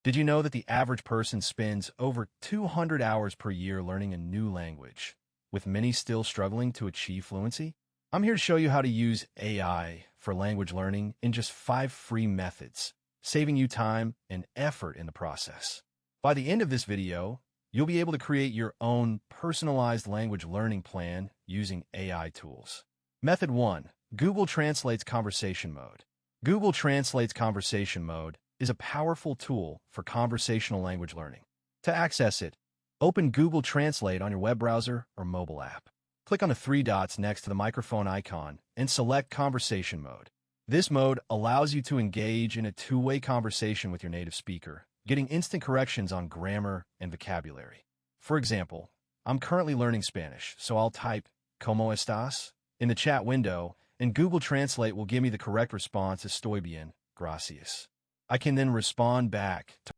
Did you know that the average person spends over 200 hours per year learning a new language, with many still struggling to achieve fluency? I'm here to show you how to use AI for language learning in just 5 free methods, saving you time and effort in the process. By the end of this video, you'll be able to create your own personalized language learning plan using AI tools. Method 1. Google Translate's Conversation Mode. Google Translate's Conversation Mode is a powerful tool for conversational language learning. To access it, open Google Translate on your web browser or mobile app. Click on the 3 dots next to the microphone icon and select Conversation Mode. This mode allows you to engage in a two-way conversation with your native speaker, getting instant corrections on grammar and vocabulary. For example, I'm currently learning Spanish, so I'll type "¿Cómo estás?" in the chat window, and Google Translate will give me the correct response: "Estoy bien, gracias." I can then respond back to